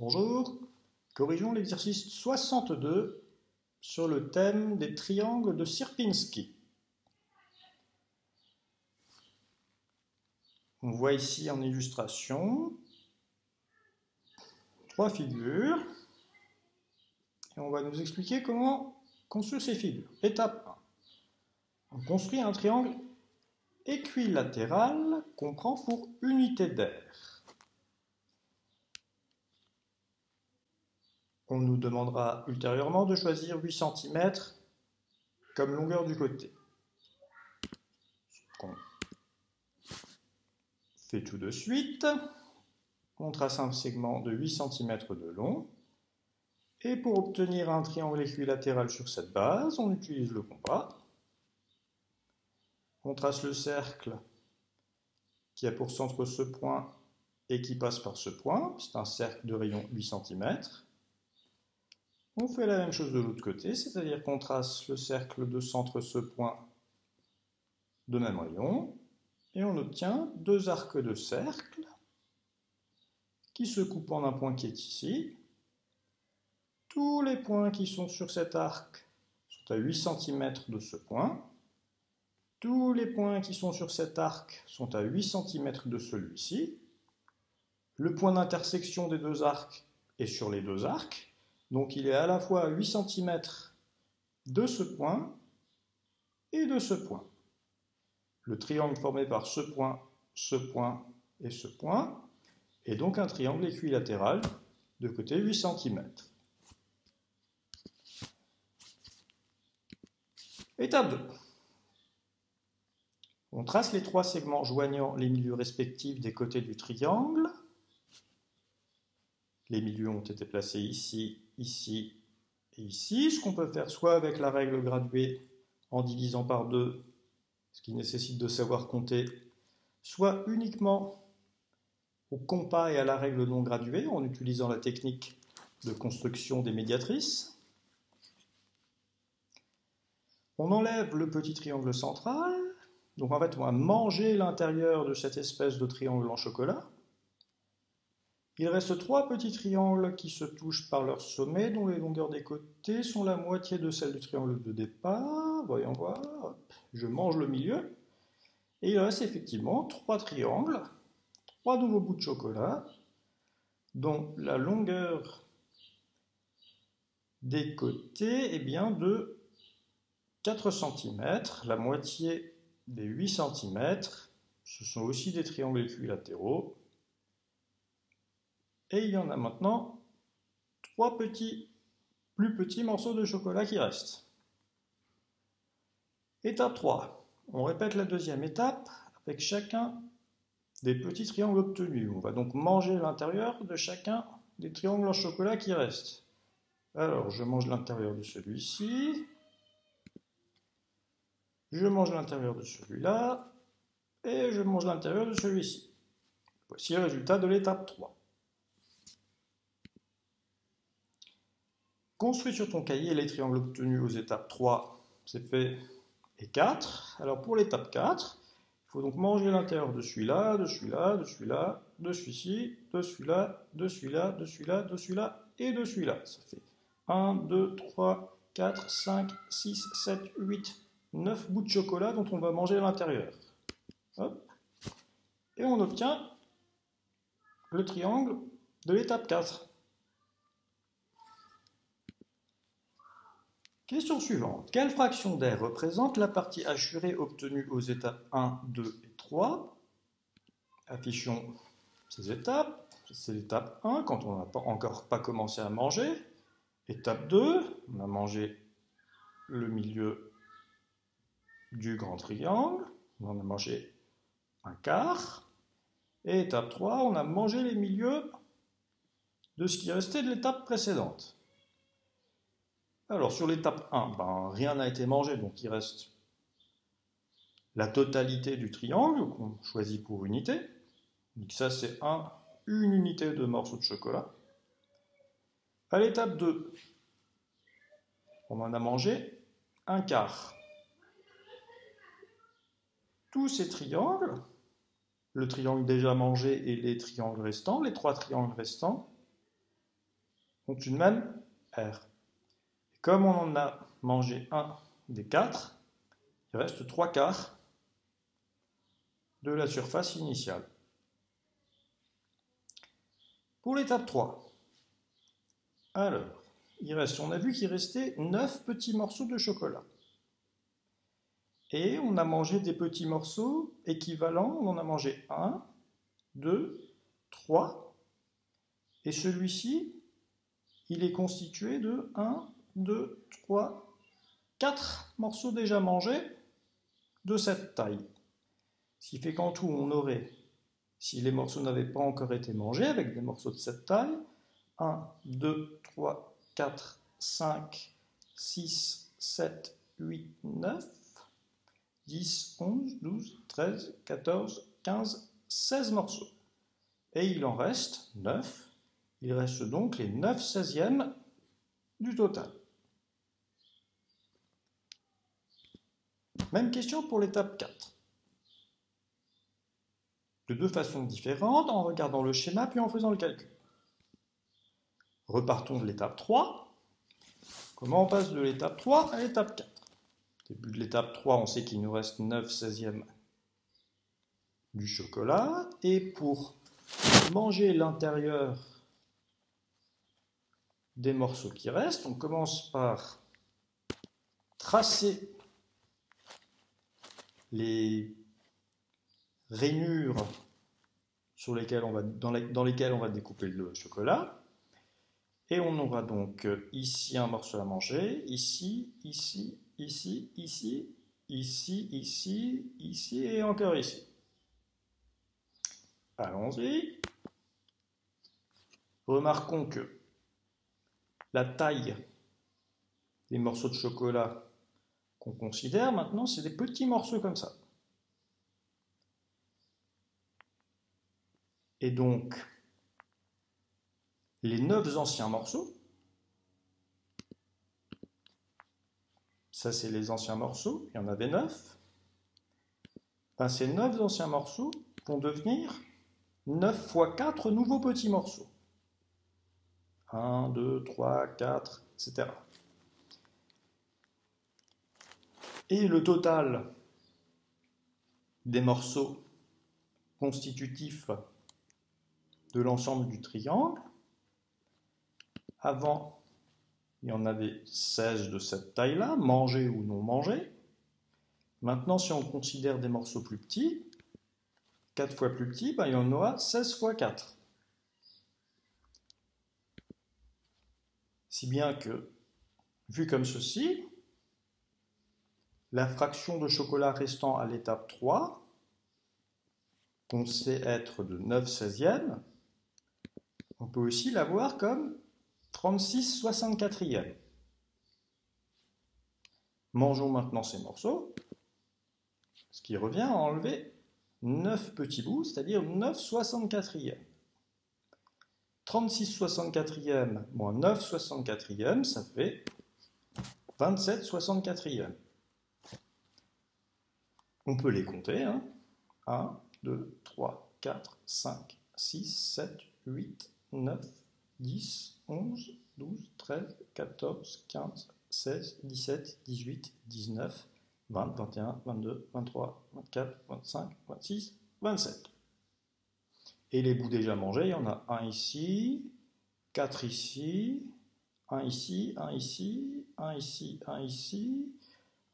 Bonjour, corrigeons l'exercice 62 sur le thème des triangles de Sierpinski. On voit ici en illustration trois figures et on va nous expliquer comment construire ces figures. Étape 1. On construit un triangle équilatéral qu'on prend pour unité d'aire. On nous demandera ultérieurement de choisir 8 cm comme longueur du côté. On fait tout de suite. On trace un segment de 8 cm de long. Et pour obtenir un triangle équilatéral sur cette base, on utilise le compas. On trace le cercle qui a pour centre ce point et qui passe par ce point. C'est un cercle de rayon 8 cm. On fait la même chose de l'autre côté, c'est-à-dire qu'on trace le cercle de centre ce point de même rayon, et on obtient deux arcs de cercle qui se coupent en un point qui est ici. Tous les points qui sont sur cet arc sont à 8 cm de ce point. Tous les points qui sont sur cet arc sont à 8 cm de celui-ci. Le point d'intersection des deux arcs est sur les deux arcs. Donc il est à la fois à 8 cm de ce point et de ce point. Le triangle formé par ce point et ce point est donc un triangle équilatéral de côté 8 cm. Étape 2. On trace les trois segments joignant les milieux respectifs des côtés du triangle. Les milieux ont été placés ici, ici et ici. Ce qu'on peut faire soit avec la règle graduée en divisant par 2, ce qui nécessite de savoir compter, soit uniquement au compas et à la règle non graduée en utilisant la technique de construction des médiatrices. On enlève le petit triangle central. Donc en fait, on va manger l'intérieur de cette espèce de triangle en chocolat. Il reste trois petits triangles qui se touchent par leur sommet, dont les longueurs des côtés sont la moitié de celle du triangle de départ. Voyons voir. Hop. Je mange le milieu. Et il reste effectivement trois triangles, trois nouveaux bouts de chocolat, dont la longueur des côtés est bien de 4 cm, la moitié des 8 cm. Ce sont aussi des triangles équilatéraux. Et il y en a maintenant trois plus petits morceaux de chocolat qui restent. Étape 3. On répète la deuxième étape avec chacun des petits triangles obtenus. On va donc manger l'intérieur de chacun des triangles en chocolat qui restent. Alors, je mange l'intérieur de celui-ci. Je mange l'intérieur de celui-là. Et je mange l'intérieur de celui-ci. Voici le résultat de l'étape 3. Construis sur ton cahier les triangles obtenus aux étapes 3, c'est fait, et 4. Alors pour l'étape 4, il faut donc manger l'intérieur de celui-là, de celui-là, de celui-là, de celui-ci, de celui-là, de celui-là, de celui-là, de celui-là et de celui-là. Ça fait 1, 2, 3, 4, 5, 6, 7, 8, 9 bouts de chocolat dont on va manger l'intérieur. Et on obtient le triangle de l'étape 4. Question suivante. Quelle fraction d'air représente la partie hachurée obtenue aux étapes 1, 2 et 3? Affichons ces étapes. C'est l'étape 1, quand on n'a encore pas commencé à manger. Étape 2, on a mangé le milieu du grand triangle. On en a mangé un quart. Et étape 3, on a mangé les milieux de ce qui restait de l'étape précédente. Alors sur l'étape 1, rien n'a été mangé, donc il reste la totalité du triangle qu'on choisit pour unité. Donc ça c'est une unité de morceaux de chocolat. À l'étape 2, on en a mangé un quart. Tous ces triangles, le triangle déjà mangé et les triangles restants, les trois triangles restants, ont une même aire. Comme on en a mangé un des 4, il reste 3/4 de la surface initiale. Pour l'étape 3, alors, on a vu qu'il restait 9 petits morceaux de chocolat. Et on a mangé des petits morceaux équivalents, on en a mangé 1, 2, 3, et celui-ci, il est constitué de 1, 2, 3, 4 morceaux déjà mangés de cette taille. Ce qui fait qu'en tout, on aurait, si les morceaux n'avaient pas encore été mangés, avec des morceaux de cette taille, 1, 2, 3, 4, 5, 6, 7, 8, 9, 10, 11, 12, 13, 14, 15, 16 morceaux. Et il en reste 9. Il reste donc les 9 16e du total. Même question pour l'étape 4. De deux façons différentes, en regardant le schéma puis en faisant le calcul. Repartons de l'étape 3. Comment on passe de l'étape 3 à l'étape 4? Début de l'étape 3, on sait qu'il nous reste 9 16e du chocolat. Et pour manger l'intérieur des morceaux qui restent, on commence par tracer les rainures sur lesquelles dans lesquelles on va découper le chocolat. Et on aura donc ici un morceau à manger, ici, ici, ici, ici, ici, ici, ici et encore ici. Allons-y. Remarquons que la taille des morceaux de chocolat qu'on considère maintenant, c'est des petits morceaux comme ça. Et donc, les 9 anciens morceaux, ça c'est les anciens morceaux, il y en avait 9, ben, ces 9 anciens morceaux vont devenir 9 fois 4 nouveaux petits morceaux. 1, 2, 3, 4, etc. Et le total des morceaux constitutifs de l'ensemble du triangle, avant, il y en avait 16 de cette taille-là, mangés ou non mangés. Maintenant, si on considère des morceaux plus petits, 4 fois plus petits, ben, il y en aura 16 fois 4. Si bien que, vu comme ceci, la fraction de chocolat restant à l'étape 3, qu'on sait être de 9 16e, on peut aussi la voir comme 36 64e. Mangeons maintenant ces morceaux, ce qui revient à enlever 9 petits bouts, c'est-à-dire 9 64e. 36 64e moins 9 64e, ça fait 27 64e. On peut les compter. 1, 2, 3, 4, 5, 6, 7, 8, 9, 10, 11, 12, 13, 14, 15, 16, 17, 18, 19, 20, 21, 22, 23, 24, 25, 26, 27. Et les bouts déjà mangés, il y en a un ici, 4 ici, un ici, un ici, un ici, un ici.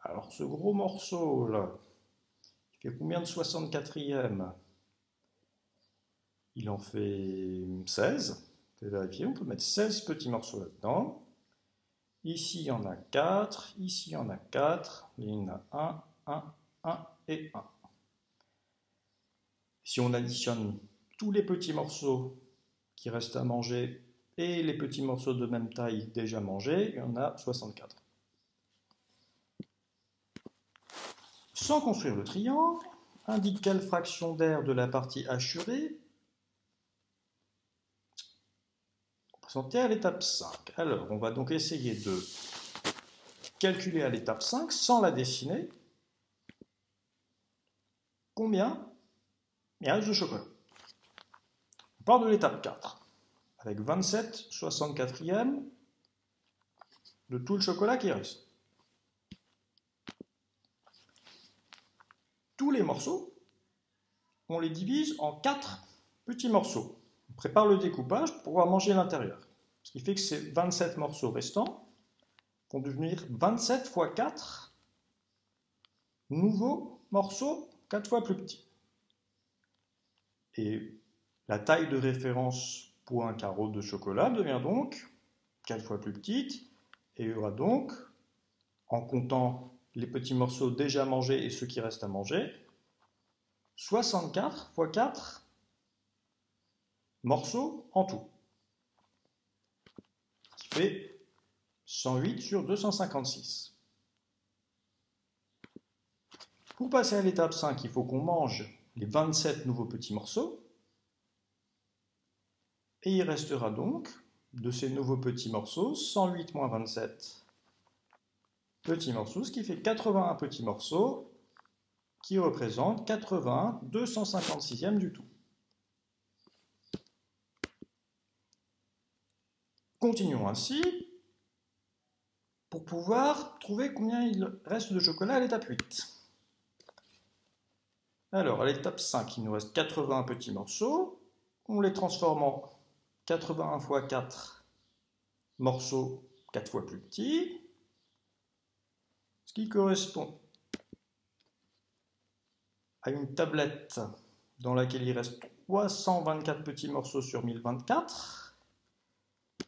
Alors ce gros morceau là, il fait combien de 64e? Il en fait 16. On peut vérifier, on peut mettre 16 petits morceaux là-dedans. Ici, il y en a 4. Ici, il y en a 4. Il y en a 1 et 1. Si on additionne tous les petits morceaux qui restent à manger et les petits morceaux de même taille déjà mangés, il y en a 64. Sans construire le triangle, indique quelle fraction d'air de la partie hachurée présentée à l'étape 5. Alors, on va donc essayer de calculer à l'étape 5, sans la dessiner, combien il reste de chocolat. On part de l'étape 4. avec 27/64e de tout le chocolat qui reste. Tous les morceaux, on les divise en 4 petits morceaux. On prépare le découpage pour pouvoir manger l'intérieur. Ce qui fait que ces 27 morceaux restants vont devenir 27 x 4 nouveaux morceaux 4 fois plus petits. Et la taille de référence pour un carreau de chocolat devient donc 4 fois plus petite et il y aura donc, en comptant les petits morceaux déjà mangés et ceux qui restent à manger, 64 x 4 morceaux en tout. Ce qui fait 108 sur 256. Pour passer à l'étape 5, il faut qu'on mange les 27 nouveaux petits morceaux. Et il restera donc, de ces nouveaux petits morceaux, 108 moins 27 petits morceaux, ce qui fait 81 petits morceaux qui représentent 81 256e du tout. Continuons ainsi pour pouvoir trouver combien il reste de chocolat à l'étape 8. Alors, à l'étape 5, il nous reste 81 petits morceaux. On les transforme en 81 x 4 morceaux 4 fois plus petits, ce qui correspond à une tablette dans laquelle il reste 324 petits morceaux sur 1024.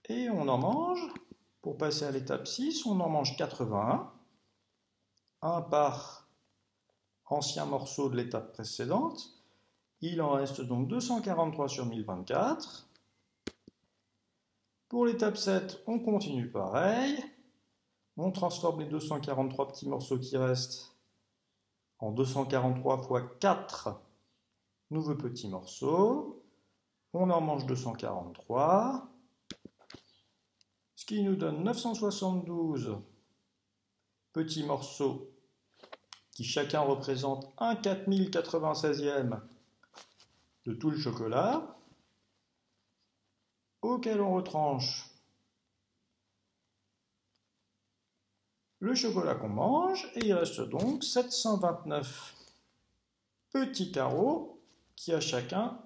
Et on en mange, pour passer à l'étape 6, on en mange 81, un par ancien morceau de l'étape précédente. Il en reste donc 243 sur 1024. Pour l'étape 7, on continue pareil. On transforme les 243 petits morceaux qui restent en 243 x 4 nouveaux petits morceaux. On en mange 243, ce qui nous donne 972 petits morceaux qui chacun représente un 4096e de tout le chocolat, auquel on retranche le chocolat qu'on mange, et il reste donc 729 petits carreaux qui à chacun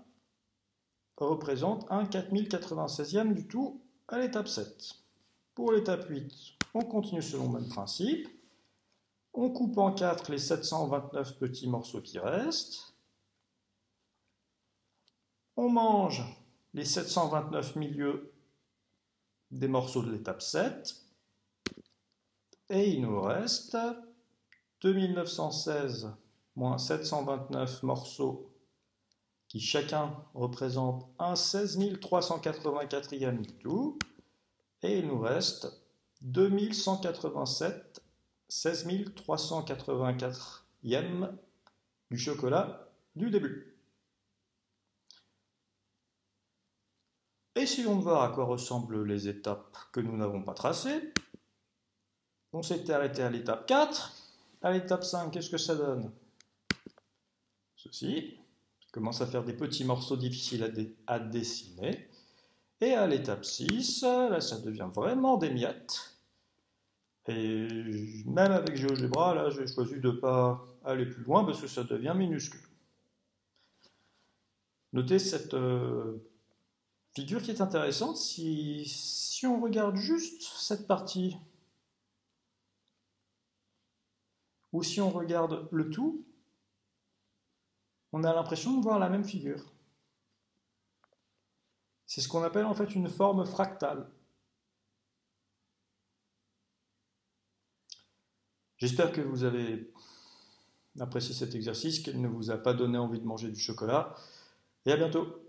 représentent un 4096e du tout à l'étape 7. Pour l'étape 8, on continue selon le même principe. On coupe en 4 les 729 petits morceaux qui restent. On mange les 729 milieux des morceaux de l'étape 7. Et il nous reste 2916 moins 729 morceaux qui chacun représente un 16 384e du tout. Et il nous reste 2187 16 384e du chocolat du début. Essayons de voir à quoi ressemblent les étapes que nous n'avons pas tracées. On s'était arrêté à l'étape 4. À l'étape 5, qu'est-ce que ça donne? Ceci. Ça commence à faire des petits morceaux difficiles à dessiner. Et à l'étape 6, là, ça devient vraiment des miettes. Et même avec GeoGebra, là, j'ai choisi de ne pas aller plus loin parce que ça devient minuscule. Notez cette figure qui est intéressante. Si on regarde juste cette partie, ou si on regarde le tout, on a l'impression de voir la même figure. C'est ce qu'on appelle en fait une forme fractale. J'espère que vous avez apprécié cet exercice, qu'il ne vous a pas donné envie de manger du chocolat, et à bientôt.